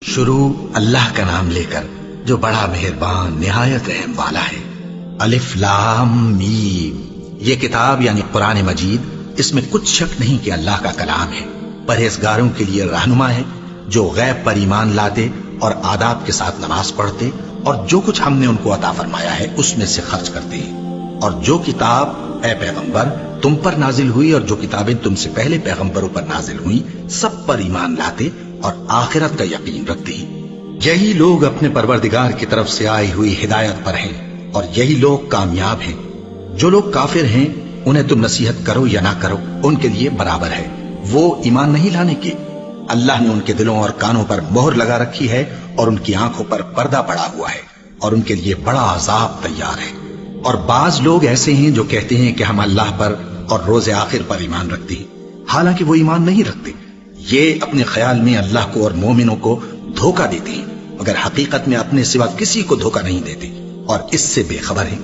شروع اللہ کا نام لے کر جو بڑا مہربان نہایت رحم والا ہے۔ الف لام میم، یہ کتاب یعنی قرآن مجید، اس میں کچھ شک نہیں کہ اللہ کا کلام ہے، پرہیزگاروں کے لیے رہنما ہے، جو غیب پر ایمان لاتے اور آداب کے ساتھ نماز پڑھتے اور جو کچھ ہم نے ان کو عطا فرمایا ہے اس میں سے خرچ کرتے ہیں، اور جو کتاب اے پیغمبر تم پر نازل ہوئی اور جو کتابیں تم سے پہلے پیغمبروں پر نازل ہوئی سب پر ایمان لاتے اور آخرت کا یقین رکھتے ہیں۔ یہی لوگ اپنے پروردگار کی طرف سے آئی ہوئی ہدایت پر ہیں اور یہی لوگ کامیاب ہیں۔ جو لوگ کافر ہیں انہیں تم نصیحت کرو یا نہ کرو ان کے لیے برابر ہے، وہ ایمان نہیں لانے کے۔ اللہ نے ان کے دلوں اور کانوں پر مہر لگا رکھی ہے اور ان کی آنکھوں پر پردہ پڑا ہوا ہے اور ان کے لیے بڑا عذاب تیار ہے۔ اور بعض لوگ ایسے ہیں جو کہتے ہیں کہ ہم اللہ پر اور روز آخر پر ایمان رکھتے ہیں، حالانکہ وہ ایمان نہیں رکھتے۔ یہ اپنے خیال میں اللہ کو اور مومنوں کو دھوکہ دیتے ہیں، مگر حقیقت میں اپنے سوا کسی کو دھوکہ نہیں دیتے اور اس سے بے خبر ہیں۔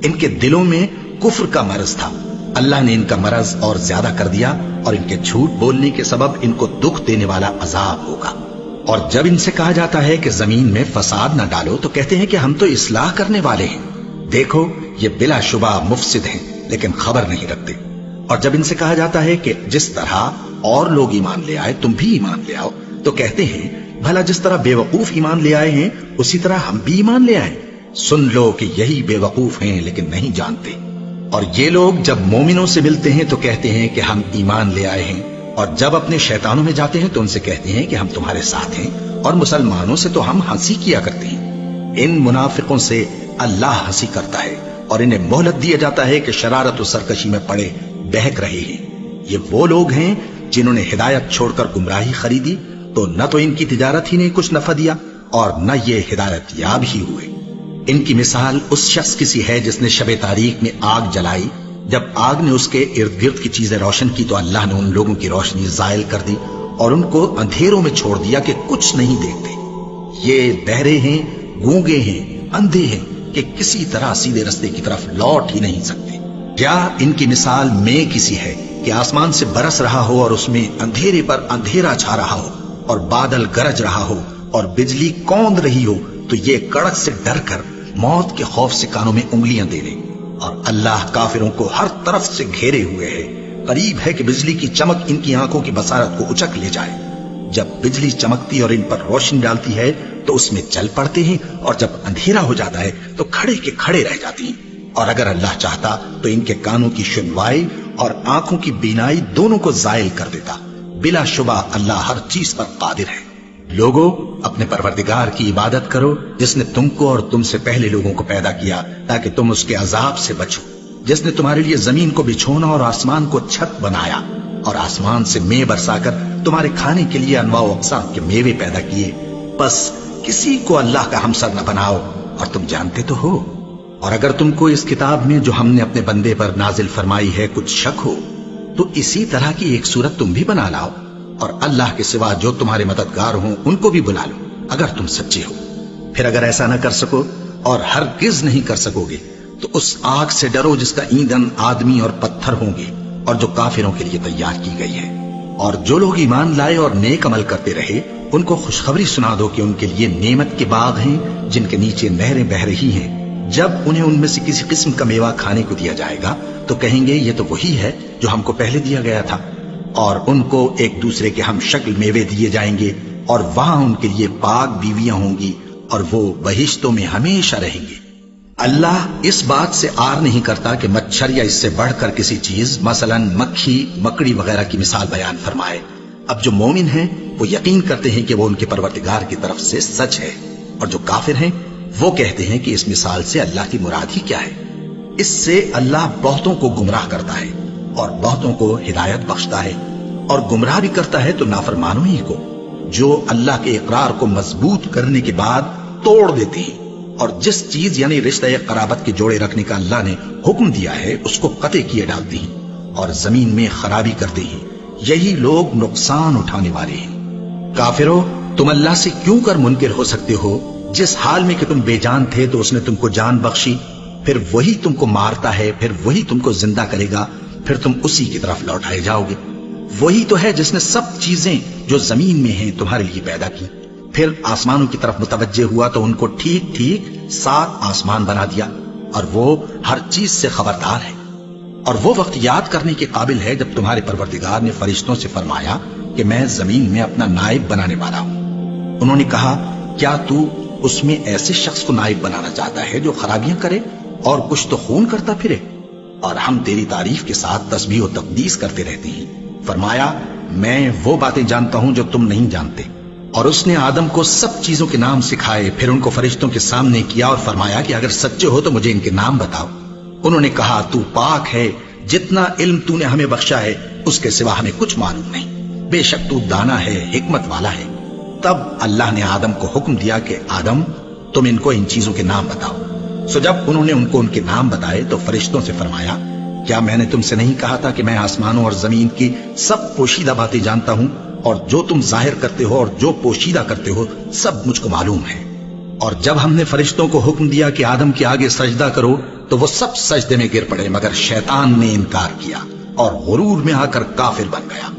ان کے دلوں میں کفر کا مرض تھا، اللہ نے ان کا مرض اور زیادہ کر دیا اور ان کے جھوٹ بولنے کے سبب ان کو دکھ دینے والا عذاب ہوگا۔ اور جب ان سے کہا جاتا ہے کہ زمین میں فساد نہ ڈالو تو کہتے ہیں کہ ہم تو اصلاح کرنے والے ہیں، دیکھو یہ بلا شبہ مفسد ہیں لیکن خبر نہیں رکھتے۔ اور جب ان سے کہا جاتا ہے کہ جس طرح اور لوگ ایمان لے آئے تم بھی ایمان لے آؤ تو کہتے ہیں بھلا جس طرح بے وقوف ایمان لے آئے ہیں اسی طرح ہم بھی ایمان لے آئیں۔ سن لو کہ یہی بے وقوف ہیں لیکن نہیں جانتے۔ اور یہ لوگ جب مومنوں سے ملتے ہیں تو کہتے ہیں کہ ہم ایمان لے آئے ہیں، اور جب اپنے شیطانوں میں جاتے ہیں تو ان سے کہتے ہیں کہ ہم تمہارے ساتھ ہیں، اور مسلمانوں سے تو ہم ہنسی کیا کرتے ہیں۔ ان منافقوں سے اللہ ہنسی کرتا ہے اور انہیں مہلت دیا جاتا ہے کہ شرارت و سرکشی میں پڑے بہک رہے ہیں۔ یہ وہ لوگ ہیں جنہوں نے ہدایت چھوڑ کر گمراہی خریدی، تو نہ تو ان کی تجارت ہی نے کچھ نفع دیا اور نہ یہ ہدایت یاب ہی ہوئے۔ ان کی مثال اس شخص کی سی ہے جس نے شب تاریک میں آگ جلائی، جب آگ نے اس کے ارد گرد کی چیزیں روشن کی تو اللہ نے ان لوگوں کی روشنی زائل کر دی اور ان کو اندھیروں میں چھوڑ دیا کہ کچھ نہیں دیکھتے۔ یہ بہرے ہیں، گونگے ہیں، اندھے ہیں کہ کسی طرح سیدھے رستے کی طرف لوٹ ہی نہیں سکتے۔ یا ان کی مثال میں کسی ہے کہ آسمان سے برس رہا ہو اور اس میں اندھیرے پر اندھیرا چھا رہا ہو اور بادل گرج رہا ہو اور بجلی کوند رہی ہو تو یہ کڑک سے ڈر کر موت کے خوف سے کانوں میں انگلیاں دے لے۔ اور اللہ کافروں کو ہر طرف سے گھیرے ہوئے ہے، قریب ہے کہ بجلی کی چمک ان کی آنکھوں کی بصارت کو اچک لے جائے۔ جب بجلی چمکتی اور ان پر روشنی ڈالتی ہے تو اس میں چل پڑتے ہیں، اور جب اندھیرا ہو جاتا ہے تو کھڑے کے کھڑے رہ جاتے ہیں۔ اور اگر اللہ چاہتا تو ان کے کانوں کی سنوائی اور آنکھوں کی بینائی دونوں کو زائل کر دیتا۔ بلا شبہ اللہ ہر چیز پر قادر ہے۔ لوگو اپنے پروردگار کی عبادت کرو جس نے تم کو اور تم سے پہلے لوگوں کو پیدا کیا تاکہ تم اس کے عذاب سے بچو، جس نے تمہارے لیے زمین کو بچھونا اور آسمان کو چھت بنایا اور آسمان سے مے برسا کر تمہارے کھانے کے لیے انواع و اقسام کے میوے پیدا کیے، بس کسی کو اللہ کا ہمسر نہ بناؤ اور تم جانتے تو ہو۔ اور اگر تم کو اس کتاب میں جو ہم نے اپنے بندے پر نازل فرمائی ہے کچھ شک ہو تو اسی طرح کی ایک صورت تم بھی بنا لاؤ اور اللہ کے سوا جو تمہارے مددگار ہوں ان کو بھی بلا لو اگر تم سچے ہو۔ پھر اگر ایسا نہ کر سکو اور ہرگز نہیں کر سکو گے تو اس آگ سے ڈرو جس کا ایندھن آدمی اور پتھر ہوں گے اور جو کافروں کے لیے تیار کی گئی ہے۔ اور جو لوگ ایمان لائے اور نیک عمل کرتے رہے ان کو خوشخبری سنا دو کہ ان کے لیے نعمت کے باغ ہیں جن کے نیچے نہریں بہہ رہی ہیں۔ جب انہیں ان میں سے کسی قسم کا میوہ کھانے کو دیا جائے گا تو کہیں گے یہ تو وہی ہے جو ہم کو پہلے دیا گیا تھا، اور ان کو ایک دوسرے کے ہم شکل میوے دیے جائیں گے اور وہاں ان کے لیے پاک بیویاں ہوں گی اور وہ بہشتوں میں ہمیشہ رہیں گے۔ اللہ اس بات سے آر نہیں کرتا کہ مچھر یا اس سے بڑھ کر کسی چیز مثلا مکھی مکڑی وغیرہ کی مثال بیان فرمائے۔ اب جو مومن ہیں وہ یقین کرتے ہیں کہ وہ ان کے پروردگار کی طرف سے سچ ہے، اور جو کافر ہیں وہ کہتے ہیں کہ اس مثال سے اللہ کی مراد ہی کیا ہے۔ اس سے اللہ بہتوں کو گمراہ کرتا ہے اور بہتوں کو ہدایت بخشتا ہے، اور گمراہ بھی کرتا ہے تو نافرمانوں ہی کو، جو اللہ کے اقرار کو مضبوط کرنے کے بعد توڑ دیتے ہیں، اور جس چیز یعنی رشتہ قرابت کے جوڑے رکھنے کا اللہ نے حکم دیا ہے اس کو قطع کیے ڈالتے ہیں اور زمین میں خرابی کرتے ہیں۔ یہی لوگ نقصان اٹھانے والے ہیں۔ کافرو، تم اللہ سے کیوں کر منکر ہو سکتے ہو؟ جس حال میں کہ تم بے جان تھے تو اس نے تم کو جان بخشی، پھر وہی تم کو مارتا ہے، پھر وہی تم کو زندہ کرے گا، پھر تم اسی کی طرف لوٹائے جاؤ گے۔ وہی تو ہے جس نے سب چیزیں جو زمین میں ہیں تمہارے لیے پیدا کی، پھر آسمانوں کی طرف متوجہ ہوا تو ان کو ٹھیک ٹھیک 7 آسمان بنا دیا، اور وہ ہر چیز سے خبردار ہے۔ اور وہ وقت یاد کرنے کے قابل ہے جب تمہارے پروردگار نے فرشتوں سے فرمایا کہ میں زمین میں اپنا نائب بنانے والا ہوں۔ انہوں نے کہا کیا تو اس میں ایسے شخص کو نائب بنانا چاہتا ہے جو خرابیاں کرے اور کچھ تو خون کرتا پھرے؟ اور ہم تیری تعریف کے ساتھ تسبیح و تقدیس کرتے رہتے ہیں۔ فرمایا میں وہ باتیں جانتا ہوں جو تم نہیں جانتے۔ اور اس نے آدم کو سب چیزوں کے نام سکھائے، پھر ان کو فرشتوں کے سامنے کیا اور فرمایا کہ اگر سچے ہو تو مجھے ان کے نام بتاؤ۔ انہوں نے کہا تو پاک ہے، جتنا علم تو نے ہمیں بخشا ہے اس کے سوا ہمیں کچھ معلوم نہیں، بے شک تو دانا ہے، حکمت والا ہے۔ تب اللہ نے آدم کو حکم دیا کہ آدم تم ان کو ان چیزوں کے نام بتاؤ۔ سو جب انہوں نے ان کو ان کے نام بتائے تو فرشتوں سے فرمایا کیا میں نے تم سے نہیں کہا تھا کہ میں آسمانوں اور زمین کی سب پوشیدہ باتیں جانتا ہوں، اور جو تم ظاہر کرتے ہو اور جو پوشیدہ کرتے ہو سب مجھ کو معلوم ہے۔ اور جب ہم نے فرشتوں کو حکم دیا کہ آدم کے آگے سجدہ کرو تو وہ سب سجدے میں گر پڑے، مگر شیطان نے انکار کیا اور غرور میں آ کر کافر بن گیا۔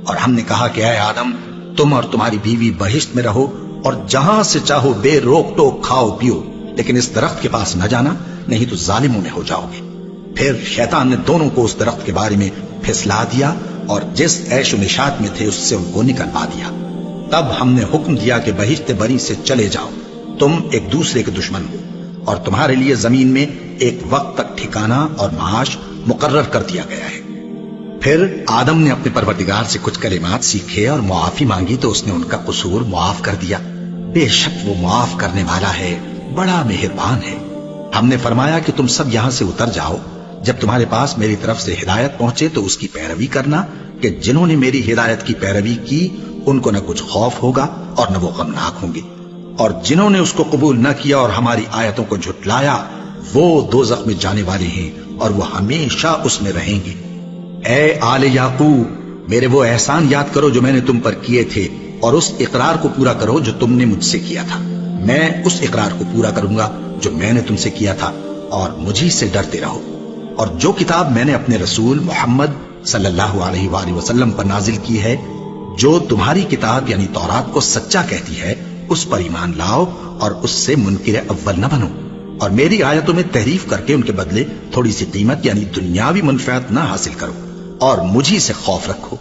اور ہم نے کہا کہ اے آدم تم اور تمہاری بیوی بہشت میں رہو اور جہاں سے چاہو بے روک ٹوک کھاؤ پیو، لیکن اس درخت کے پاس نہ جانا، نہیں تو ظالموں میں ہو جاؤ گے۔ پھر شیطان نے دونوں کو اس درخت کے بارے میں پھسلا دیا اور جس عیش و نشاط میں تھے اس سے ان کو نکلوا دیا۔ تب ہم نے حکم دیا کہ بہشت بری سے چلے جاؤ، تم ایک دوسرے کے دشمن ہو، اور تمہارے لیے زمین میں ایک وقت تک ٹھکانہ اور معاش مقرر کر دیا گیا ہے۔ پھر آدم نے اپنے پروردگار سے کچھ کلمات سیکھے اور معافی مانگی تو اس نے ان کا قصور معاف کر دیا۔ بے شک وہ معاف کرنے والا ہے، بڑا مہربان ہے۔ ہم نے فرمایا کہ تم سب یہاں سے اتر جاؤ، جب تمہارے پاس میری طرف سے ہدایت پہنچے تو اس کی پیروی کرنا، کہ جنہوں نے میری ہدایت کی پیروی کی ان کو نہ کچھ خوف ہوگا اور نہ وہ غمناک ہوں گے، اور جنہوں نے اس کو قبول نہ کیا اور ہماری آیتوں کو جھٹلایا وہ دوزخ میں جانے والے ہیں اور وہ ہمیشہ اس میں رہیں گے۔ اے آل یعقوب میرے وہ احسان یاد کرو جو میں نے تم پر کیے تھے، اور اس اقرار کو پورا کرو جو تم نے مجھ سے کیا تھا۔ میں اس اقرار کو پورا کروں گا جو میں نے تم سے کیا تھا، اور مجھی سے ڈرتے رہو۔ اور جو کتاب میں نے اپنے رسول محمد صلی اللہ علیہ وآلہ وسلم پر نازل کی ہے، جو تمہاری کتاب یعنی تورات کو سچا کہتی ہے، اس پر ایمان لاؤ اور اس سے منکر اول نہ بنو، اور میری آیتوں میں تحریف کر کے ان کے بدلے تھوڑی سی قیمت یعنی دنیاوی منفعت نہ حاصل کرو، اور مجھی سے خوف رکھو،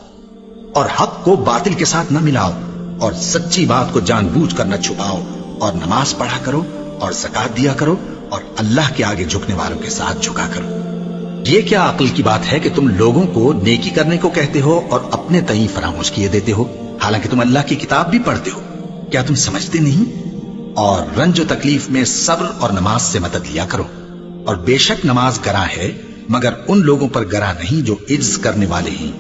اور حق کو باطل کے ساتھ نہ ملاؤ، اور سچی بات کو جان بوجھ کر نہ چھپاؤ، اور نماز پڑھا کرو اور زکات دیا کرو، اور اللہ کے آگے جھکنے والوں کے ساتھ جھکا کرو۔ یہ کیا عقل کی بات ہے کہ تم لوگوں کو نیکی کرنے کو کہتے ہو اور اپنے تئیں فراموش کیے دیتے ہو، حالانکہ تم اللہ کی کتاب بھی پڑھتے ہو؟ کیا تم سمجھتے نہیں؟ اور رنج و تکلیف میں صبر اور نماز سے مدد لیا کرو، اور بے شک نماز گراں ہے، مگر ان لوگوں پر گراں نہیں جو عجز کرنے والے ہیں،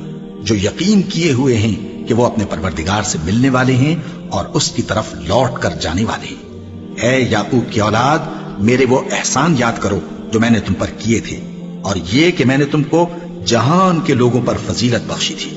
جو یقین کیے ہوئے ہیں کہ وہ اپنے پروردگار سے ملنے والے ہیں اور اس کی طرف لوٹ کر جانے والے ہیں۔ اے یعقوب کی اولاد میرے وہ احسان یاد کرو جو میں نے تم پر کیے تھے، اور یہ کہ میں نے تم کو جہان کے لوگوں پر فضیلت بخشی تھی۔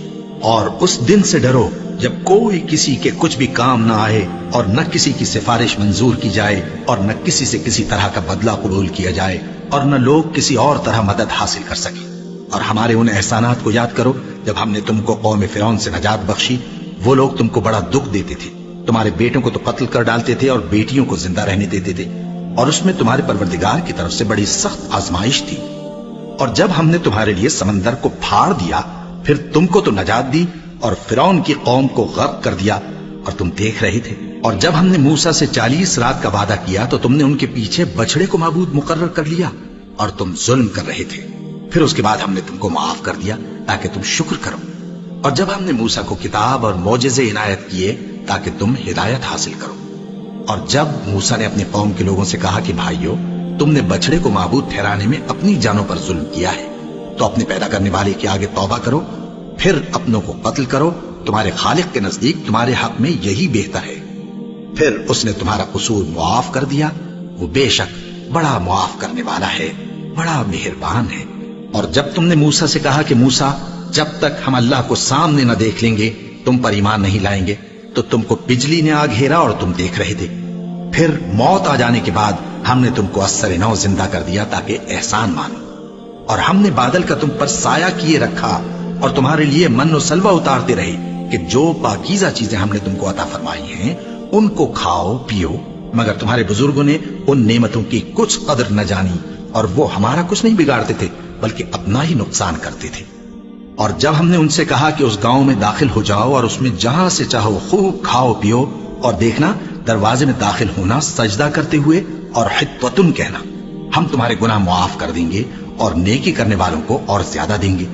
اور اس دن سے ڈرو جب کوئی کسی کے کچھ بھی کام نہ آئے، اور نہ کسی کی سفارش منظور کی جائے، اور نہ کسی سے کسی طرح کا بدلہ قبول کیا جائے، اور نہ لوگ کسی اور طرح مدد حاصل کر سکیں۔ اور ہمارے ان احسانات کو یاد کرو جب ہم نے تم کو قوم فرعون سے نجات بخشی۔ وہ لوگ تم کو بڑا دکھ دیتے تھے، تمہارے بیٹوں کو تو قتل کر ڈالتے تھے اور بیٹیوں کو زندہ رہنے دیتے تھے، اور اس میں تمہارے پروردگار کی طرف سے بڑی سخت آزمائش تھی۔ اور جب ہم نے تمہارے لیے سمندر کو پھاڑ دیا، پھر تم کو تو نجات دی اور فرعون کی قوم کو غرق کر دیا، اور تم دیکھ رہے تھے۔ اور جب ہم نے موسیٰ سے 40 رات کا وعدہ کیا تو تم نے ان کے پیچھے بچڑے کو معبود مقرر کر لیا، اور تم ظلم کر رہے تھے۔ پھر اس کے بعد ہم نے تم کو معاف کر دیا تاکہ تم شکر کرو۔ اور جب ہم نے موسیٰ کو کتاب اور معجزے عنایت کیے تاکہ تم ہدایت حاصل کرو۔ اور جب موسیٰ نے اپنے قوم کے لوگوں سے کہا کہ بھائیو، تم نے بچڑے کو معبود ٹھہرانے میں اپنی جانوں پر ظلم کیا ہے، تو اپنے پیدا کرنے والے کے آگے توبہ کرو، پھر اپنوں کو قتل کرو، تمہارے خالق کے نزدیک تمہارے حق میں یہی بہتر ہے۔ پھر اس نے تمہارا قصور معاف کر دیا، وہ بے شک بڑا معاف کرنے والا ہے، بڑا مہربان ہے۔ اور جب تم نے موسیٰ سے کہا کہ موسیٰ، جب تک ہم اللہ کو سامنے نہ دیکھ لیں گے تم پر ایمان نہیں لائیں گے، تو تم کو بجلی نے آ گھیرا اور تم دیکھ رہے تھے۔ پھر موت آ جانے کے بعد ہم نے تم کو اثر نو زندہ کر دیا تاکہ احسان مانو۔ اور ہم نے بادل کا تم پر سایہ کیے رکھا اور تمہارے لیے من و سلوہ اتارتے رہے کہ جو پاکیزہ چیزیں ہم نے تم کو عطا فرمائی ہیں ان کو کھاؤ پیو، مگر تمہارے بزرگوں نے ان نعمتوں کی کچھ قدر نہ جانی اور وہ ہمارا کچھ نہیں بگاڑتے تھے بلکہ اپنا ہی نقصان کرتے تھے۔ اور جب ہم نے ان سے کہا کہ اس گاؤں میں داخل ہو جاؤ اور اس میں جہاں سے چاہو خوب کھاؤ پیو، اور دیکھنا دروازے میں داخل ہونا سجدہ کرتے ہوئے اور حطوۃ کہنا، ہم تمہارے گناہ معاف کر دیں گے اور نیکی کرنے والوں کو اور زیادہ دیں گے،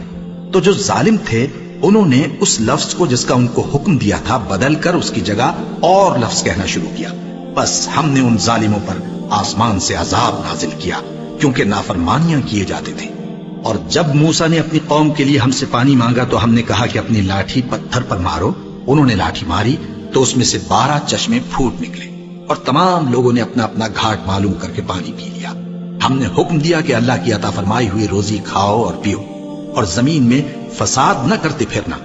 تو جو ظالم تھے انہوں نے اس لفظ کو جس کا ان کو حکم دیا تھا بدل کر اس کی جگہ اور لفظ کہنا شروع کیا، بس ہم نے ان ظالموں پر آسمان سے عذاب نازل کیا کیونکہ نافرمانیاں کیے جاتے تھے۔ اور جب موسیٰ نے اپنی قوم کے لیے ہم سے پانی مانگا تو ہم نے کہا کہ اپنی لاٹھی پتھر پر مارو، انہوں نے لاٹھی ماری تو اس میں سے 12 چشمے پھوٹ نکلے اور تمام لوگوں نے اپنا اپنا گھاٹ معلوم کر کے پانی پی لیا۔ ہم نے حکم دیا کہ اللہ کی عطا فرمائی ہوئی روزی کھاؤ اور پیو اور زمین میں فساد نہ کرتے پھرنا۔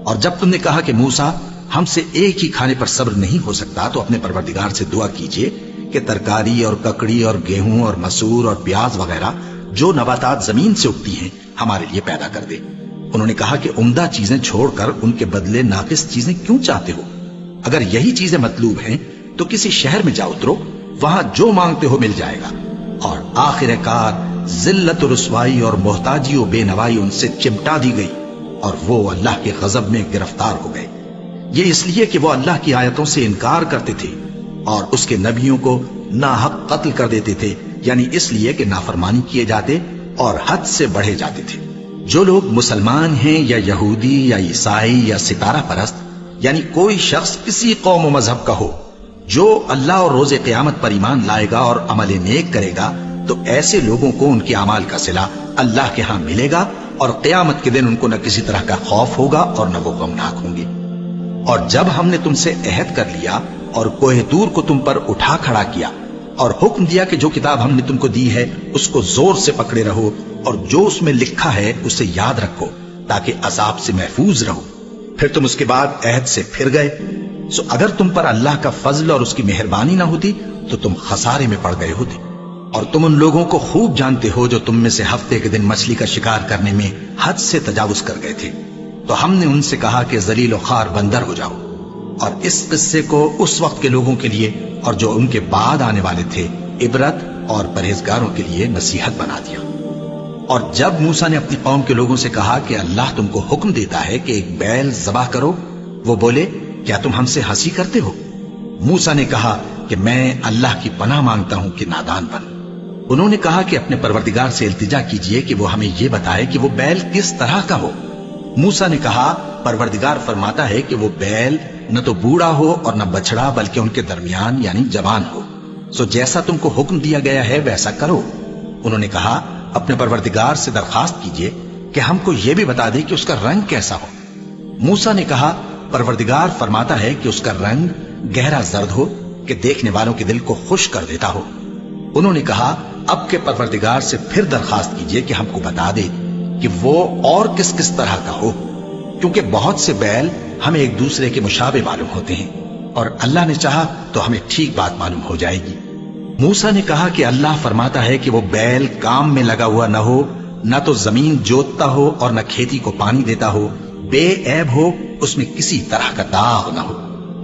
اور جب تم نے کہا کہ موسیٰ ہم سے ایک ہی کھانے پر صبر نہیں ہو سکتا تو اپنے پروردگار سے دعا کیجئے کہ ترکاری اور ککڑی اور گیہوں اور مسور اور پیاز وغیرہ جو نباتات زمین سے اگتی ہیں ہمارے لیے پیدا کر دے۔ انہوں نے کہا کہ عمدہ چیزیں چھوڑ کر ان کے بدلے ناقص چیزیں کیوں چاہتے ہو؟ اگر یہی چیزیں مطلوب ہیں تو کسی شہر میں جا اترو، وہاں جو مانگتے ہو مل جائے گا۔ اور آخر کار ذلت و رسوائی اور محتاجی و بے نوائی ان سے چمٹا دی گئی اور وہ اللہ کے غضب میں گرفتار ہو گئے، یہ اس لیے کہ وہ اللہ کی آیتوں سے انکار کرتے تھے اور اس کے نبیوں کو ناحق قتل کر دیتے تھے، یعنی اس لیے کہ نافرمانی کیے جاتے اور حد سے بڑھے جاتے تھے۔ جو لوگ مسلمان ہیں یا یہودی یا عیسائی یا ستارہ پرست، یعنی کوئی شخص کسی قوم و مذہب کا ہو، جو اللہ اور روز قیامت پر ایمان لائے گا اور عمل نیک کرے گا تو ایسے لوگوں کو ان کے اعمال کا صلہ اللہ کے ہاں ملے گا اور قیامت کے دن ان کو نہ کسی طرح کا خوف ہوگا اور نہ وہ غمناک ہوں گے۔ اور جب ہم نے تم سے عہد کر لیا اور کوہ طور کو تم پر اٹھا کھڑا کیا اور حکم دیا کہ جو کتاب ہم نے تم کو دی ہے اس کو زور سے پکڑے رہو اور جو اس میں لکھا ہے اسے یاد رکھو تاکہ عذاب سے محفوظ رہو، پھر تم اس کے بعد عہد سے پھر گئے، سو اگر تم پر اللہ کا فضل اور اس کی مہربانی نہ ہوتی تو تم خسارے میں پڑ گئے ہوتے۔ اور تم ان لوگوں کو خوب جانتے ہو جو تم میں سے ہفتے کے دن مچھلی کا شکار کرنے میں حد سے تجاوز کر گئے تھے، تو ہم نے ان سے کہا کہ ذلیل و خوار بندر ہو جاؤ، اور اس قصے کو اس وقت کے لوگوں کے لیے اور جو ان کے بعد آنے والے تھے عبرت اور پرہیزگاروں کے لیے نصیحت بنا دیا۔ اور جب موسیٰ نے اپنی قوم کے لوگوں سے کہا کہ اللہ تم کو حکم دیتا ہے کہ ایک بیل ذبح کرو، وہ بولے کیا تم ہم سے ہنسی کرتے ہو؟ موسیٰ نے کہا کہ میں اللہ کی پناہ مانگتا ہوں کہ نادان بن۔ انہوں نے کہا کہ اپنے پروردگار سے التجا کیجئے کہ وہ ہمیں یہ بتائے کہ وہ بیل کس طرح کا ہو۔ موسیٰ نے کہا پروردگار فرماتا ہے کہ وہ بیل نہ تو بوڑھا ہو اور نہ بچڑا بلکہ ان کے درمیان یعنی جوان ہو، سو جیسا تم کو حکم دیا گیا ہے ویسا کرو۔ انہوں نے کہا اپنے پروردگار سے درخواست کیجئے کہ ہم کو یہ بھی بتا دے کہ اس کا رنگ کیسا ہو۔ موسیٰ نے کہا پروردگار فرماتا ہے کہ اس کا رنگ گہرا زرد ہو کہ دیکھنے والوں کے دل کو خوش کر دیتا ہو۔ انہوں نے کہا اب کے پروردگار سے پھر درخواست کیجئے کہ ہم کو بتا دے کہ وہ اور کس کس طرح کا ہو، کیونکہ بہت سے بیل ہمیں ایک دوسرے کے مشابہ معلوم ہوتے ہیں اور اللہ نے چاہا تو ہمیں ٹھیک بات معلوم ہو جائے گی۔ موسیٰ نے کہا کہ اللہ فرماتا ہے کہ وہ بیل کام میں لگا ہوا نہ ہو، نہ تو زمین جوتتا ہو اور نہ کھیتی کو پانی دیتا ہو، بے عیب ہو، اس میں کسی طرح کا داغ نہ ہو۔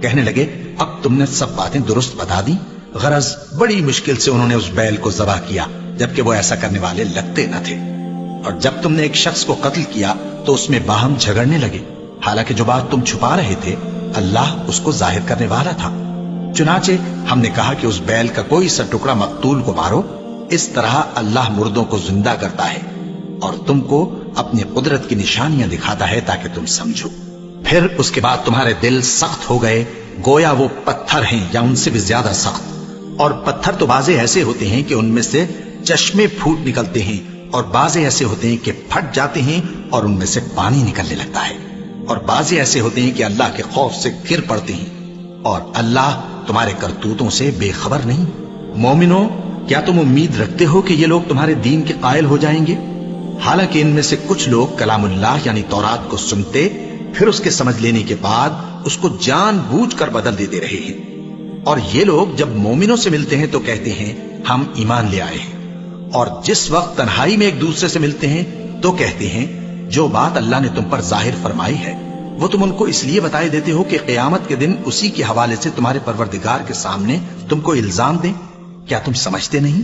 کہنے لگے اب تم نے سب باتیں درست بتا دی، غرض بڑی مشکل سے انہوں نے اس بیل کو ذبح کیا جبکہ وہ ایسا کرنے والے لگتے نہ تھے۔ اور جب تم نے ایک شخص کو قتل کیا تو اس میں باہم جھگڑنے لگے، حالانکہ جو بات تم چھپا رہے تھے اللہ اس کو ظاہر کرنے والا تھا۔ چنانچہ ہم نے کہا کہ اس بیل کا کوئی سا ٹکڑا مقتول کو مارو، اس طرح اللہ مردوں کو زندہ کرتا ہے اور تم کو اپنی قدرت کی نشانیاں دکھاتا ہے تاکہ تم سمجھو۔ پھر اس کے بعد تمہارے دل سخت ہو گئے گویا وہ پتھر ہیں یا ان سے بھی زیادہ سخت، اور پتھر تو بعضے ایسے ہوتے ہیں کہ ان میں سے چشمے پھوٹ نکلتے ہیں اور بعضے ایسے ہوتے ہیں کہ پھٹ جاتے ہیں اور ان میں سے پانی نکلنے لگتا ہے، اور بعضے ایسے ہوتے ہیں کہ اللہ کے خوف سے گر پڑتے ہیں، اور اللہ تمہارے کرتوتوں سے بے خبر نہیں۔ مومنو کیا تم امید رکھتے ہو کہ یہ لوگ تمہارے دین کے قائل ہو جائیں گے؟ حالانکہ ان میں سے کچھ لوگ کلام اللہ یعنی تورات کو سنتے پھر اس کے سمجھ لینے کے بعد اس کو جان بوجھ کر بدل دیتے رہے ہیں، اور یہ لوگ جب مومنوں سے ملتے ہیں تو کہتے ہیں ہم ایمان لے آئے ہیں، اور جس وقت تنہائی میں ایک دوسرے سے ملتے ہیں تو کہتے ہیں جو بات اللہ نے تم پر ظاہر فرمائی ہے وہ تم ان کو اس لیے بتائے دیتے ہو کہ قیامت کے دن اسی کے حوالے سے تمہارے پروردگار کے سامنے تم کو الزام دیں؟ کیا تم سمجھتے نہیں؟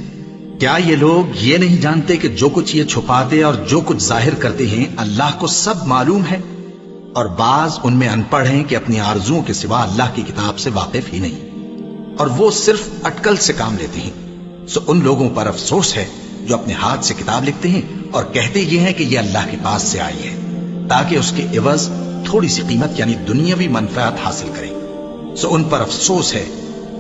کیا یہ لوگ یہ نہیں جانتے کہ جو کچھ یہ چھپاتے اور جو کچھ ظاہر کرتے ہیں اللہ کو سب معلوم ہے؟ اور بعض ان میں ان پڑھ ہیں کہ اپنی آرزوؤں کے سوا اللہ کی کتاب سے واقف ہی نہیں، اور وہ صرف اٹکل سے کام لیتے ہیں۔ سو ان لوگوں پر افسوس ہے جو اپنے ہاتھ سے کتاب لکھتے ہیں اور کہتے یہ ہیں کہ یہ اللہ کے پاس سے آئی ہے، تاکہ اس کے عوض تھوڑی سی قیمت یعنی دنیاوی منفعت حاصل کریں۔ سو ان پر افسوس ہے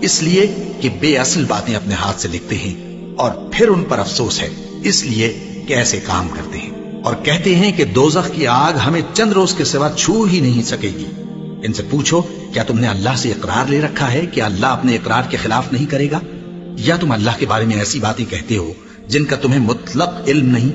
اس لیے کہ بے اصل باتیں اپنے ہاتھ سے لکھتے ہیں، اور پھر ان پر افسوس ہے اس لیے کہ ایسے کام کرتے ہیں، اور کہتے ہیں کہ دوزخ کی آگ ہمیں چند روز کے سوا چھو ہی نہیں سکے گی۔ ان سے پوچھو کیا تم نے اللہ سے اقرار لے رکھا ہے کہ اللہ اپنے اقرار کے خلاف نہیں کرے گا؟ یا تم اللہ کے بارے میں ایسی باتیں کہتے ہو جن کا تمہیں مطلق علم نہیں؟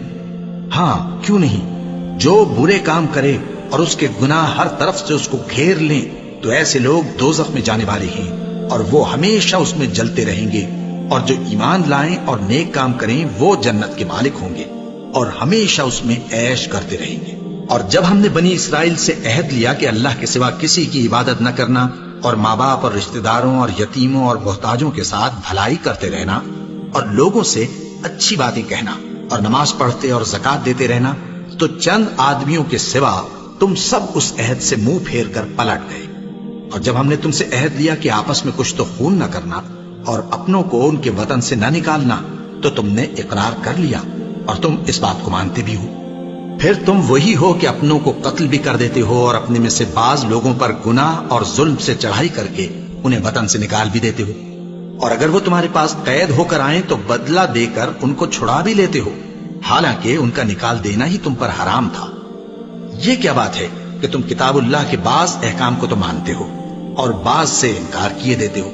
ہاں کیوں نہیں، جو برے کام کرے اور اس کے گناہ ہر طرف سے اس کو گھیر لیں تو ایسے لوگ دوزخ میں جانے والے ہیں، اور وہ ہمیشہ اس میں جلتے رہیں گے، اور جو ایمان لائیں اور نیک کام کریں وہ جنت کے مالک ہوں گے اور ہمیشہ اس میں عیش کرتے رہیں گے۔ اور جب ہم نے بنی اسرائیل سے عہد لیا کہ اللہ کے سوا کسی کی عبادت نہ کرنا، اور ماں باپ اور رشتہ داروں اور یتیموں اور محتاجوں کے ساتھ بھلائی کرتے رہنا، اور لوگوں سے اچھی باتیں کہنا، اور نماز پڑھتے اور زکات دیتے رہنا، تو چند آدمیوں کے سوا تم سب اس عہد سے منہ پھیر کر پلٹ گئے۔ اور جب ہم نے تم سے عہد لیا کہ آپس میں کچھ تو خون نہ کرنا اور اپنوں کو ان کے وطن سے نہ نکالنا، تو تم نے اقرار کر لیا اور تم اس بات کو مانتے بھی ہو۔ پھر تم وہی ہو کہ اپنوں کو قتل بھی کر دیتے ہو، اور اپنے میں سے بعض لوگوں پر گناہ اور ظلم سے چڑھائی کر کے انہیں وطن سے نکال بھی دیتے ہو، اور اگر وہ تمہارے پاس قید ہو کر آئیں تو بدلہ دے کر ان کو چھڑا بھی لیتے ہو، حالانکہ ان کا نکال دینا ہی تم پر حرام تھا۔ یہ کیا بات ہے کہ تم کتاب اللہ کے بعض احکام کو تو مانتے ہو اور بعض سے انکار کیے دیتے ہو؟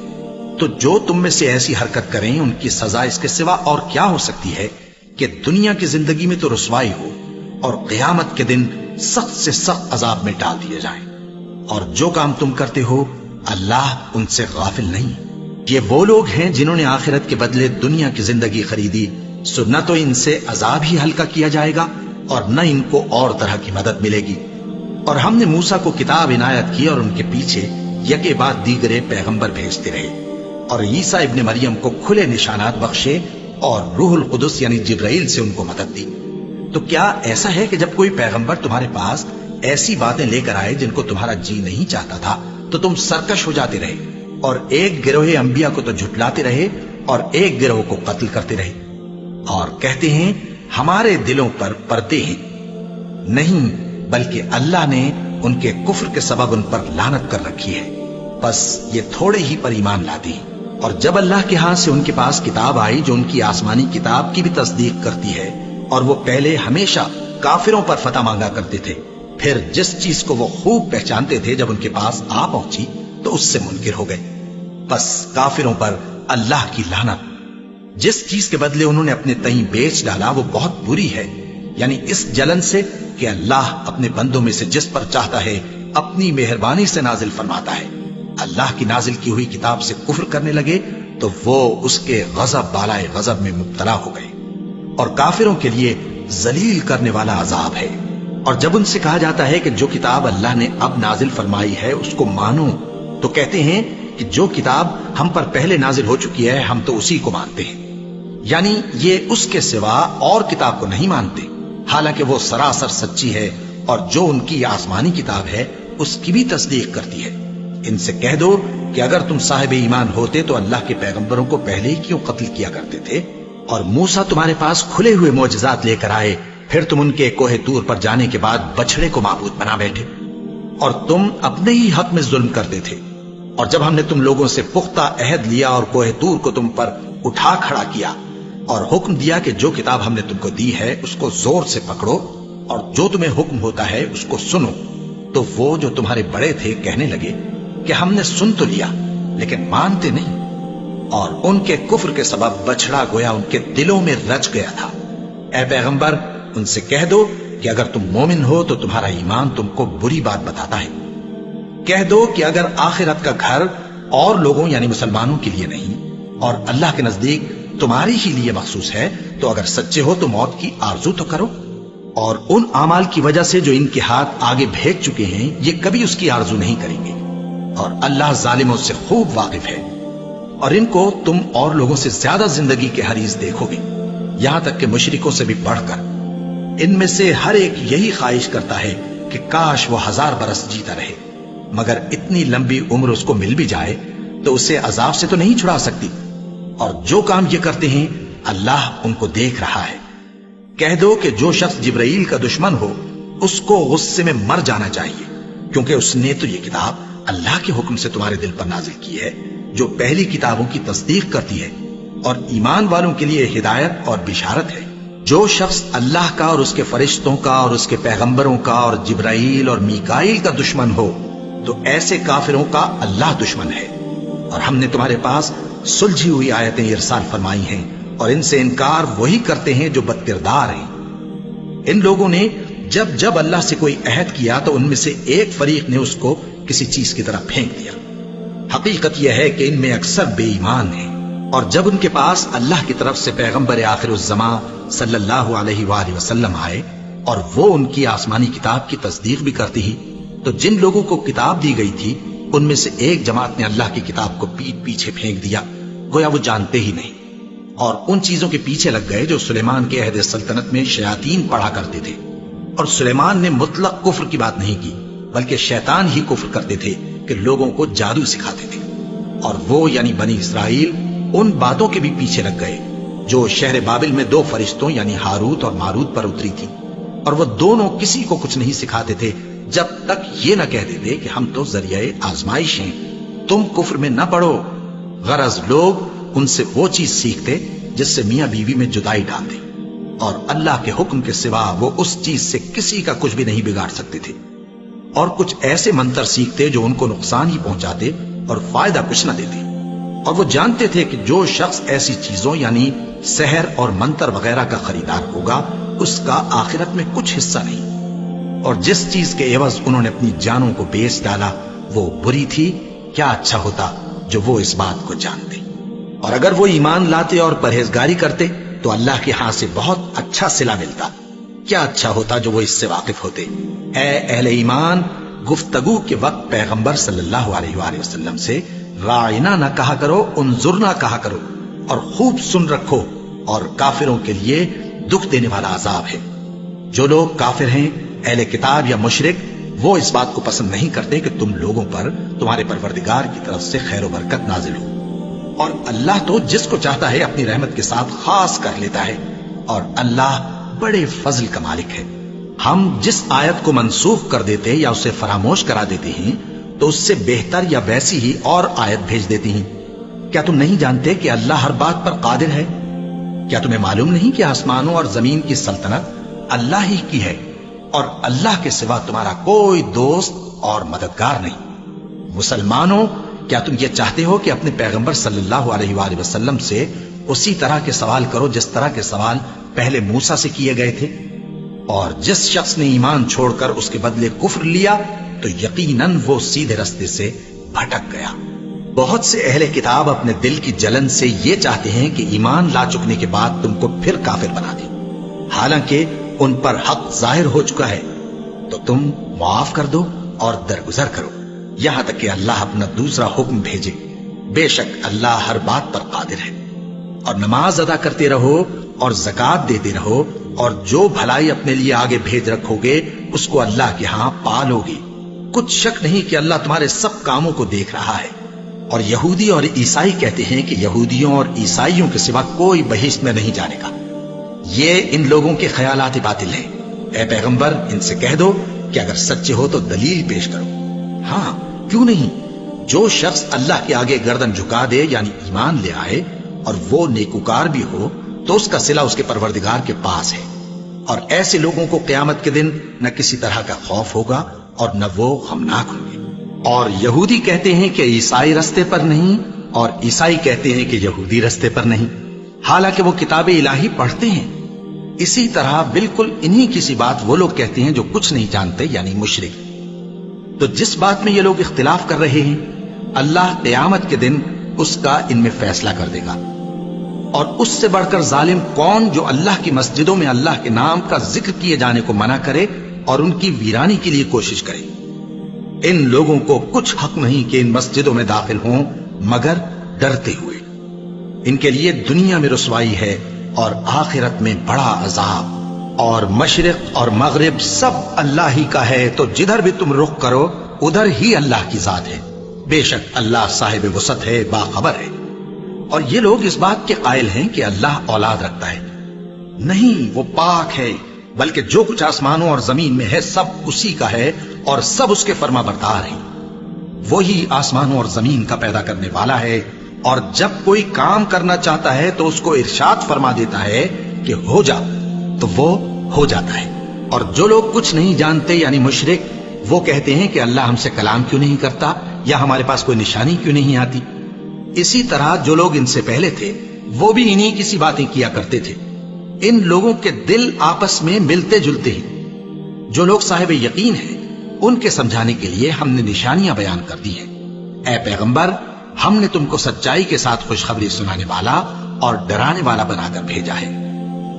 تو جو تم میں سے ایسی حرکت کریں ان کی سزا اس کے سوا اور کیا ہو سکتی ہے کہ دنیا کی زندگی میں تو رسوائی ہو اور قیامت کے دن سخت سے سخت عذاب میں ڈال دیے جائیں۔ اور جو کام تم کرتے ہو اللہ ان سے غافل نہیں۔ یہ وہ لوگ ہیں جنہوں نے آخرت کے بدلے دنیا کی زندگی خریدی، سو نہ تو ان سے عذاب ہی ہلکا کیا جائے گا اور نہ ان کو اور طرح کی مدد ملے گی۔ اور ہم نے موسیٰ کو کتاب عنایت کی اور ان کے پیچھے یکے بعد دیگرے پیغمبر بھیجتے رہے، اور عیسیٰ ابن مریم کو کھلے نشانات بخشے اور روح القدس یعنی جبرائیل سے ان کو مدد دی۔ تو کیا ایسا ہے کہ جب کوئی پیغمبر تمہارے پاس ایسی باتیں لے کر آئے جن کو تمہارا جی نہیں چاہتا تھا تو تم سرکش ہو جاتے رہے، اور ایک گروہ انبیاء کو تو جھٹلاتے رہے اور ایک گروہ کو قتل کرتے رہے، اور کہتے ہیں ہمارے دلوں پر پردے ہیں؟ نہیں، بلکہ اللہ نے ان کے کفر کے سبب ان پر لعنت کر رکھی ہے، بس یہ تھوڑے ہی پر ایمان لاتے ہیں۔ اور جب اللہ کے ہاں سے ان کے پاس کتاب آئی جو ان کی آسمانی کتاب کی بھی تصدیق کرتی ہے، اور وہ پہلے ہمیشہ کافروں پر فتح مانگا کرتے تھے، پھر جس چیز کو وہ خوب پہچانتے تھے جب ان کے پاس آ پہنچی تو اس سے منکر ہو گئے، بس کافروں پر اللہ کی لعنت۔ جس چیز کے بدلے انہوں نے اپنے تئیں بیچ ڈالا وہ بہت بری ہے، یعنی اس جلن سے کہ اللہ اپنے بندوں میں سے جس پر چاہتا ہے اپنی مہربانی سے نازل فرماتا ہے۔ اللہ کی نازل کی ہوئی کتاب سے کفر کرنے لگے تو وہ اس کے غضب بالائے غضب میں مبتلا ہو گئے، اور کافروں کے لیے ذلیل کرنے والا عذاب ہے۔ اور جب ان سے کہا جاتا ہے کہ جو کتاب اللہ نے اب نازل فرمائی ہے اس کو مانو، تو کہتے ہیں کہ جو کتاب ہم پر پہلے نازل ہو چکی ہے ہم تو اسی کو مانتے ہیں، یعنی یہ اس کے سوا اور کتاب کو نہیں مانتے، حالانکہ وہ سراسر سچی ہے، اور جو ان کی آسمانی کتاب ہے اس کی بھی تصدیق کرتی ہے۔ ان سے کہہ دو کہ اگر تم صاحب ایمان ہوتے تو اللہ کے پیغمبروں کو پہلے ہی کیوں قتل کیا کرتے تھے؟ اور موسیٰ تمہارے پاس کھلے ہوئے معجزات لے کر آئے، پھر تم ان کے کوہ طور پر جانے کے بعد بچڑے کو معبود بنا بیٹھے، اور تم اپنے ہی حق میں ظلم کرتے تھے۔ اور جب ہم نے تم لوگوں سے پختہ عہد لیا اور کوہ طور کو تم پر اٹھا کھڑا کیا اور حکم دیا کہ جو کتاب ہم نے تم کو دی ہے اس کو زور سے پکڑو اور جو تمہیں حکم ہوتا ہے اس کو سنو، تو وہ جو تمہارے بڑے تھے کہنے لگے کہ ہم نے سن تو لیا لیکن مانتے نہیں، اور ان کے کفر کے سبب بچڑا گویا ان کے دلوں میں رچ گیا تھا۔ اے پیغمبر ان سے کہہ دو کہ اگر تم مومن ہو تو تمہارا ایمان تم کو بری بات بتاتا ہے۔ کہہ دو کہ اگر آخرت کا گھر اور لوگوں یعنی مسلمانوں کے لیے نہیں اور اللہ کے نزدیک تمہاری ہی لیے مخصوص ہے تو اگر سچے ہو تو موت کی آرزو تو کرو، اور ان اعمال کی وجہ سے جو ان کے ہاتھ آگے بھیج چکے ہیں یہ کبھی اس کی آرزو نہیں کریں گے، اور اللہ ظالموں سے خوب واقف ہے۔ اور ان کو تم اور لوگوں سے زیادہ زندگی کے حریص دیکھو گے، یہاں تک کہ مشرکوں سے بھی بڑھ کر۔ ان میں سے ہر ایک یہی خواہش کرتا ہے کہ کاش وہ 1000 برس جیتا رہے، مگر اتنی لمبی عمر اس کو مل بھی جائے تو اسے عذاب سے تو نہیں چھڑا سکتی۔ اور جو کام یہ کرتے ہیں اللہ ان کو دیکھ رہا ہے۔ کہہ دو کہ جو شخص جبرائیل کا دشمن ہو اس کو غصے میں مر جانا چاہیے، کیونکہ اس نے تو یہ کتاب اللہ کے حکم سے تمہارے دل پر نازل کی ہے، جو پہلی کتابوں کی تصدیق کرتی ہے اور ایمان والوں کے لیے ہدایت اور بشارت ہے۔ جو شخص اللہ کا اور اس کے فرشتوں کا اور اس کے پیغمبروں کا اور جبرائیل اور میکائیل کا دشمن ہو تو ایسے کافروں کا اللہ دشمن ہے۔ اور ہم نے تمہارے پاس سلجھی ہوئی آیتیں ارسال فرمائی ہیں، اور ان سے انکار وہی کرتے ہیں جو بد کردار ہیں۔ ان لوگوں نے جب جب اللہ سے کوئی عہد کیا تو ان میں سے ایک فریق نے اس کو کسی چیز کی طرح پھینک دیا۔ حقیقت یہ ہے کہ ان میں اکثر بے ایمان ہیں، اور جب ان کے پاس اللہ کی طرف سے پیغمبر آخر الزماں صلی اللہ علیہ وآلہ وسلم آئے اور وہ ان کی آسمانی کتاب کی تصدیق بھی کرتی ہی، تو جن لوگوں کو کتاب دی گئی تھی ان میں سے ایک جماعت نے اللہ کی کتاب کو پیٹ پیچھے پھینک دیا، گویا وہ جانتے ہی نہیں، اور ان چیزوں کے پیچھے لگ گئے جو سلیمان کے عہد سلطنت میں شیاطین پڑھا کرتے تھے۔ اور سلیمان نے مطلق کفر کی بات نہیں کی، بلکہ شیطان ہی کفر کرتے تھے کہ لوگوں کو جادو سکھاتے تھے۔ اور وہ یعنی بنی اسرائیل ان باتوں کے بھی پیچھے لگ گئے جو شہر بابل میں 2 فرشتوں یعنی ہاروت اور ماروت پر اتری تھی، اور وہ دونوں کسی کو کچھ نہیں سکھاتے تھے جب تک یہ نہ کہہ دیتے کہ ہم تو ذریعہ آزمائش ہیں، تم کفر میں نہ پڑو۔ غرض لوگ ان سے وہ چیز سیکھتے جس سے میاں بیوی میں جدائی ڈال دے، اور اللہ کے حکم کے سوا وہ اس چیز سے کسی کا کچھ بھی نہیں بگاڑ سکتے تھے۔ اور کچھ ایسے منتر سیکھتے جو ان کو نقصان ہی پہنچاتے اور فائدہ کچھ نہ دیتے، اور وہ جانتے تھے کہ جو شخص ایسی چیزوں یعنی سحر اور منتر وغیرہ کا خریدار ہوگا اس کا آخرت میں کچھ حصہ نہیں، اور جس چیز کے عوض انہوں نے اپنی جانوں کو بیچ ڈالا وہ بری تھی۔ کیا اچھا ہوتا جو وہ اس بات کو جانتے، اور اگر وہ ایمان لاتے اور پرہیزگاری کرتے تو اللہ کے ہاں سے بہت اچھا صلہ ملتا۔ کیا اچھا ہوتا جو وہ اس سے واقف ہوتے۔ اے اہل ایمان، گفتگو کے وقت پیغمبر صلی اللہ علیہ وآلہ وسلم سے راعنا نہ کہا کرو، انظرنا کہا کرو، اور خوب سن رکھو، اور کافروں کے لیے دکھ دینے والا عذاب ہے۔ جو لوگ کافر ہیں، اہل کتاب یا مشرک، وہ اس بات کو پسند نہیں کرتے کہ تم لوگوں پر تمہارے پروردگار کی طرف سے خیر و برکت نازل ہو، اور اللہ تو جس کو چاہتا ہے اپنی رحمت کے ساتھ خاص کر لیتا ہے، اور اللہ بڑے فضل کا مالک ہے۔ ہم جس آیت کو منسوخ کر دیتے یا اسے فراموش کرا دیتے ہیں تو اس سے بہتر یا ویسی ہی اور آیت بھیج دیتی ہیں۔ کیا تم نہیں جانتے کہ اللہ ہر بات پر قادر ہے؟ کیا تمہیں معلوم نہیں کہ آسمانوں اور زمین کی سلطنت اللہ ہی کی ہے، اور اللہ کے سوا تمہارا کوئی دوست اور مددگار نہیں؟ مسلمانوں، کیا تم یہ چاہتے ہو کہ اپنے پیغمبر صلی اللہ علیہ وآلہ وسلم سے اسی طرح کے سوال کرو جس طرح کے سوال پہلے موسیٰ سے کیے گئے تھے؟ اور جس شخص نے ایمان چھوڑ کر اس کے بدلے کفر لیا تو یقیناً وہ سیدھے رستے سے بھٹک گیا۔ بہت سے اہل کتاب اپنے دل کی جلن سے یہ چاہتے ہیں کہ ایمان لا چکنے کے بعد تم کو پھر کافر بنا دیں، حالانکہ ان پر حق ظاہر ہو چکا ہے۔ تو تم معاف کر دو اور درگزر کرو یہاں تک کہ اللہ اپنا دوسرا حکم بھیجے۔ بے شک اللہ ہر بات پر قادر ہے۔ اور نماز ادا کرتے رہو اور زکوٰۃ دیتے رہو، اور جو بھلائی اپنے لیے آگے بھیج رکھو گے اس کو اللہ کے ہاں پالو گے۔ کچھ شک نہیں کہ اللہ تمہارے سب کاموں کو دیکھ رہا ہے۔ اور یہودی اور عیسائی کہتے ہیں کہ یہودیوں اور عیسائیوں کے سوا کوئی بہشت میں نہیں جانے کا۔ یہ ان لوگوں کے خیالات باطل ہیں۔ اے پیغمبر، ان سے کہہ دو کہ اگر سچے ہو تو دلیل پیش کرو۔ ہاں، کیوں نہیں؟ جو شخص اللہ کے آگے گردن جھکا دے یعنی ایمان لے آئے اور وہ نیکوکار بھی ہو تو اس کا صلہ اس کے پروردگار کے پاس ہے، اور ایسے لوگوں کو قیامت کے دن نہ کسی طرح کا خوف ہوگا اور نہ وہ غمناک ہوں گے۔ اور یہودی کہتے ہیں کہ عیسائی رستے پر نہیں، اور عیسائی کہتے ہیں کہ یہودی رستے پر نہیں، حالانکہ وہ کتاب الہی پڑھتے ہیں۔ اسی طرح بالکل انہی کسی بات وہ لوگ کہتے ہیں جو کچھ نہیں جانتے یعنی مشرک۔ تو جس بات میں یہ لوگ اختلاف کر رہے ہیں اللہ قیامت کے دن اس کا ان میں فیصلہ کر دے گا۔ اور اس سے بڑھ کر ظالم کون جو اللہ کی مسجدوں میں اللہ کے نام کا ذکر کیے جانے کو منع کرے اور ان کی ویرانی کے لیے کوشش کرے۔ ان لوگوں کو کچھ حق نہیں کہ ان مسجدوں میں داخل ہوں مگر ڈرتے ہوئے۔ ان کے لیے دنیا میں رسوائی ہے اور آخرت میں بڑا عذاب۔ اور مشرق اور مغرب سب اللہ ہی کا ہے، تو جدھر بھی تم رخ کرو ادھر ہی اللہ کی ذات ہے۔ بے شک اللہ صاحب وسعت ہے، باخبر ہے۔ اور یہ لوگ اس بات کے قائل ہیں کہ اللہ اولاد رکھتا ہے۔ نہیں، وہ پاک ہے، بلکہ جو کچھ آسمانوں اور زمین میں ہے سب اسی کا ہے اور سب اس کے فرما بردار ہیں۔ وہی آسمانوں اور زمین کا پیدا کرنے والا ہے، اور جب کوئی کام کرنا چاہتا ہے تو اس کو ارشاد فرما دیتا ہے کہ ہو جا، تو وہ ہو جاتا ہے۔ اور جو لوگ کچھ نہیں جانتے یعنی مشرک، وہ کہتے ہیں کہ اللہ ہم سے کلام کیوں نہیں کرتا یا ہمارے پاس کوئی نشانی کیوں نہیں آتی۔ اسی طرح جو لوگ ان سے پہلے تھے وہ بھی انہی کسی باتیں کیا کرتے تھے۔ ان لوگوں کے دل آپس میں ملتے جلتے ہیں۔ جو لوگ صاحب یقین ہیں ان کے سمجھانے کے لیے ہم نے نشانیاں بیان کر دی ہیں۔ اے پیغمبر، ہم نے تم کو سچائی کے ساتھ خوشخبری سنانے والا اور ڈرانے والا بنا کر بھیجا ہے۔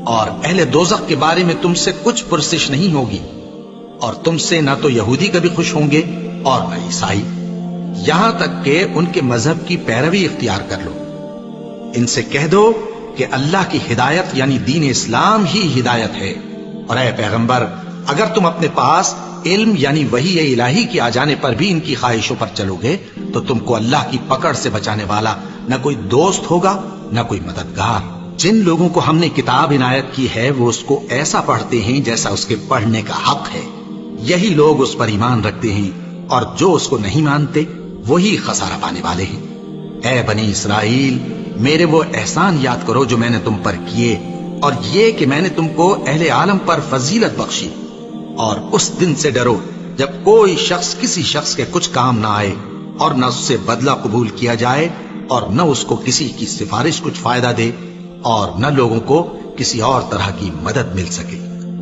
اور اہل دوزخ کے بارے میں تم سے کچھ پرسش نہیں ہوگی، اور تم سے نہ تو یہودی کبھی خوش ہوں گے اور نہ عیسائی، یہاں تک کہ ان کے مذہب کی پیروی اختیار کر لو۔ ان سے کہہ دو کہ اللہ کی ہدایت یعنی دین اسلام ہی ہدایت ہے۔ اور اے پیغمبر، اگر تم اپنے پاس علم یعنی وحی الہی کے آ جانے پر بھی ان کی خواہشوں پر چلو گے تو تم کو اللہ کی پکڑ سے بچانے والا نہ کوئی دوست ہوگا نہ کوئی مددگار۔ جن لوگوں کو ہم نے کتاب عنایت کی ہے وہ اس کو ایسا پڑھتے ہیں جیسا اس کے پڑھنے کا حق ہے، یہی لوگ اس پر ایمان رکھتے ہیں، اور جو اس کو نہیں مانتے وہی خسارہ پانے والے ہیں۔ اے بنی اسرائیل، میرے وہ احسان یاد کرو جو میں نے تم پر کیے، اور یہ کہ میں نے تم کو اہل عالم پر فضیلت بخشی۔ اور اس دن سے ڈرو جب کوئی شخص کسی شخص کے کچھ کام نہ آئے، اور نہ اس سے بدلہ قبول کیا جائے، اور نہ اس کو کسی کی سفارش کچھ فائدہ دے، اور نہ لوگوں کو کسی اور طرح کی مدد مل سکے۔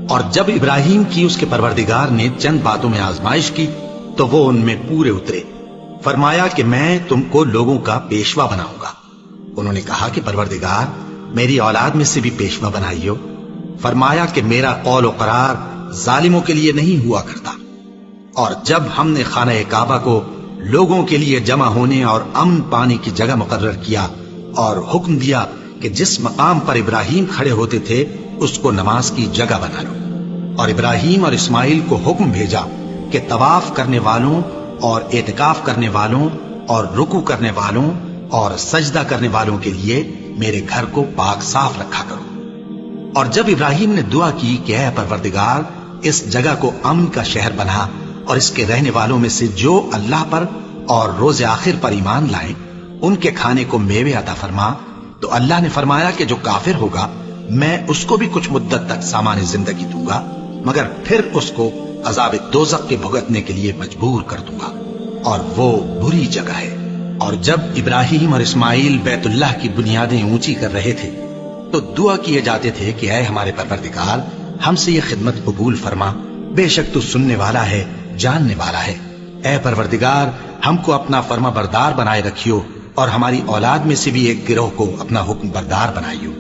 اور جب ابراہیم کی اس کے پروردگار نے چند باتوں میں آزمائش کی تو وہ ان میں پورے اترے۔ فرمایا کہ میں تم کو لوگوں کا پیشوا بناؤں گا۔ انہوں نے کہا کہ پروردگار، میری اولاد میں سے بھی پیشوا بنائیو۔ فرمایا کہ میرا قول و قرار ظالموں کے لیے نہیں ہوا کرتا۔ اور جب ہم نے خانہ کعبہ کو لوگوں کے لیے جمع ہونے اور امن پانے کی جگہ مقرر کیا اور حکم دیا کہ جس مقام پر ابراہیم کھڑے ہوتے تھے اس کو نماز کی جگہ بنا لو، اور ابراہیم اور اسماعیل کو حکم بھیجا کہ طواف کرنے والوں اور اعتکاف کرنے والوں اور رکوع کرنے والوں اور سجدہ کرنے والوں کے لیے میرے گھر کو پاک صاف رکھا کرو۔ اور جب ابراہیم نے دعا کی کہ اے پروردگار، اس جگہ کو امن کا شہر بنا، اور اس کے رہنے والوں میں سے جو اللہ پر اور روز آخر پر ایمان لائیں ان کے کھانے کو میوے عطا فرما، تو اللہ نے فرمایا کہ جو کافر ہوگا میں اس کو بھی کچھ مدت تک سامان زندگی دوں گا، مگر پھر اس کو عذاب دوزخ کے بھگتنے کے لیے مجبور کر دوں گا، اور وہ بری جگہ ہے۔ اور جب ابراہیم اور اسماعیل بیت اللہ کی بنیادیں اونچی کر رہے تھے تو دعا کیے جاتے تھے کہ اے ہمارے پروردگار، ہم سے یہ خدمت قبول فرما، بے شک تو سننے والا ہے، جاننے والا ہے۔ اے پروردگار، ہم کو اپنا فرما بردار بنائے رکھیو، اور ہماری اولاد میں سے بھی ایک گروہ کو اپنا حکم بردار بنائیو۔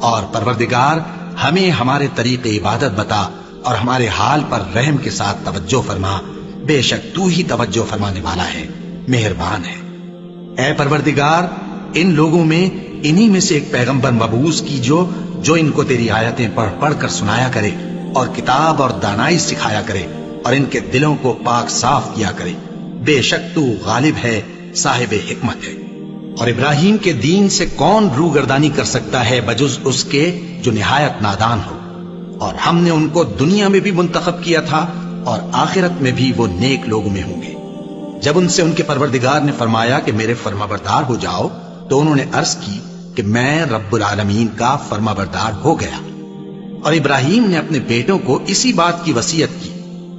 اور پروردگار، ہمیں ہمارے طریق عبادت بتا اور ہمارے حال پر رحم کے ساتھ توجہ فرما، بے شک تو ہی توجہ فرمانے والا ہے، مہربان ہے۔ اے پروردگار، ان لوگوں میں انہی میں سے ایک پیغمبر مبعوث کی جو ان کو تیری آیتیں پڑھ پڑھ کر سنایا کرے اور کتاب اور دانائی سکھایا کرے اور ان کے دلوں کو پاک صاف کیا کرے، بے شک تو غالب ہے، صاحب حکمت ہے۔ اور ابراہیم کے دین سے کون روگردانی کر سکتا ہے بجز اس کے جو نہایت نادان ہو؟ اور ہم نے ان کو دنیا میں بھی منتخب کیا تھا اور آخرت میں بھی وہ نیک لوگوں میں ہوں گے۔ جب ان سے ان کے پروردگار نے فرمایا کہ میرے فرما بردار ہو جاؤ تو انہوں نے عرض کی کہ میں رب العالمین کا فرما بردار ہو گیا۔ اور ابراہیم نے اپنے بیٹوں کو اسی بات کی وصیت کی،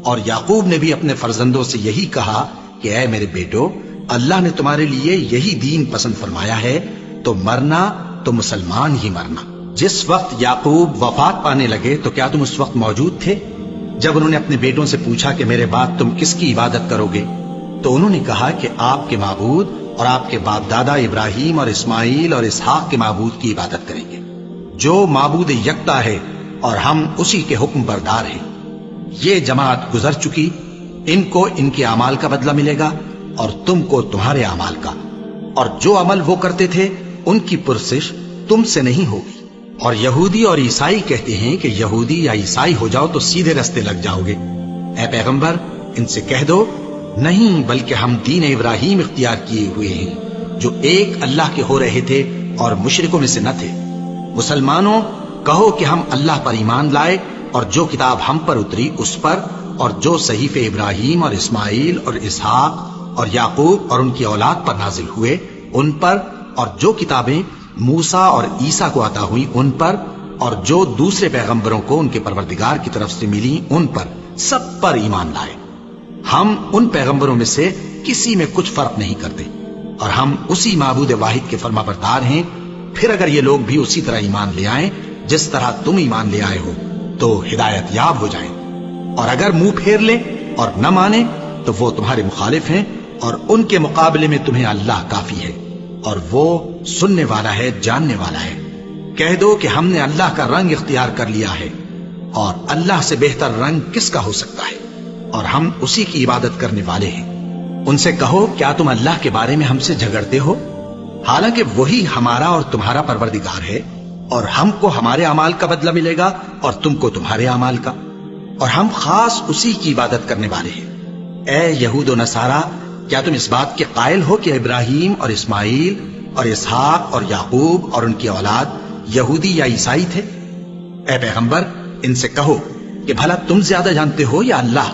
اور یعقوب نے بھی اپنے فرزندوں سے یہی کہا کہ اے میرے بیٹو، اللہ نے تمہارے لیے یہی دین پسند فرمایا ہے، تو مرنا تو مسلمان ہی مرنا۔ جس وقت یعقوب وفات پانے لگے تو کیا تم اس وقت موجود تھے جب انہوں نے اپنے بیٹوں سے پوچھا کہ میرے بعد تم کس کی عبادت کرو گے؟ تو انہوں نے کہا کہ آپ کے معبود اور آپ کے باپ دادا ابراہیم اور اسماعیل اور اسحاق کے معبود کی عبادت کریں گے جو معبود یکتا ہے اور ہم اسی کے حکم بردار ہیں۔ یہ جماعت گزر چکی، ان کو ان کے اعمال کا بدلہ ملے گا اور تم کو تمہارے اعمال کا، اور جو عمل وہ کرتے تھے ان کی پرسش تم سے نہیں ہوگی۔ اور یہودی اور عیسائی کہتے ہیں کہ یہودی یا عیسائی ہو جاؤ تو سیدھے رستے لگ جاؤ گے۔ اے پیغمبر ان سے کہہ دو نہیں، بلکہ ہم دین ابراہیم اختیار کیے ہوئے ہیں جو ایک اللہ کے ہو رہے تھے اور مشرکوں میں سے نہ تھے۔ مسلمانوں کہو کہ ہم اللہ پر ایمان لائے اور جو کتاب ہم پر اتری اس پر، اور جو صحیفے ابراہیم اور اسماعیل اور اسحاق اور یعقوب اور ان کی اولاد پر نازل ہوئے ان پر، اور جو کتابیں موسیٰ اور عیسیٰ کو عطا ہوئی ان پر، اور جو دوسرے پیغمبروں کو ان کے پروردگار کی طرف سے ملی ان پر، سب پر ایمان لائے۔ ہم ان پیغمبروں میں سے کسی میں کچھ فرق نہیں کرتے، اور ہم اسی معبود واحد کے فرما بردار ہیں۔ پھر اگر یہ لوگ بھی اسی طرح ایمان لے آئیں جس طرح تم ایمان لے آئے ہو تو ہدایت یاب ہو جائیں، اور اگر منہ پھیر لیں اور نہ مانے تو وہ تمہارے مخالف ہیں، اور ان کے مقابلے میں تمہیں اللہ کافی ہے، اور وہ سننے والا ہے، جاننے والا ہے۔ کہہ دو کہ ہم نے اللہ کا رنگ اختیار کر لیا ہے، اور اللہ سے بہتر رنگ کس کا ہو سکتا ہے، اور ہم اسی کی عبادت کرنے والے ہیں۔ ان سے کہو کیا تم اللہ کے بارے میں ہم سے جھگڑتے ہو، حالانکہ وہی ہمارا اور تمہارا پروردگار ہے، اور ہم کو ہمارے اعمال کا بدلہ ملے گا اور تم کو تمہارے اعمال کا، اور ہم خاص اسی کی عبادت کرنے والے ہیں۔ اے یہود و نصارا، کیا تم اس بات کے قائل ہو کہ ابراہیم اور اسماعیل اور اسحاق اور یعقوب اور ان کی اولاد یہودی یا عیسائی تھے؟ اے پیغمبر ان سے کہو کہ بھلا تم زیادہ جانتے ہو یا اللہ؟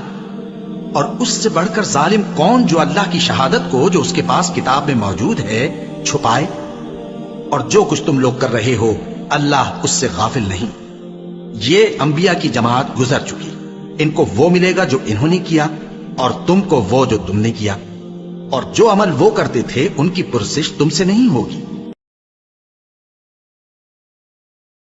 اور اس سے بڑھ کر ظالم کون جو اللہ کی شہادت کو جو اس کے پاس کتاب میں موجود ہے چھپائے؟ اور جو کچھ تم لوگ کر رہے ہو اللہ اس سے غافل نہیں۔ یہ انبیاء کی جماعت گزر چکی، ان کو وہ ملے گا جو انہوں نے کیا، اور تم کو وہ جو تم نے کیا، اور جو عمل وہ کرتے تھے ان کی پرسش تم سے نہیں ہوگی۔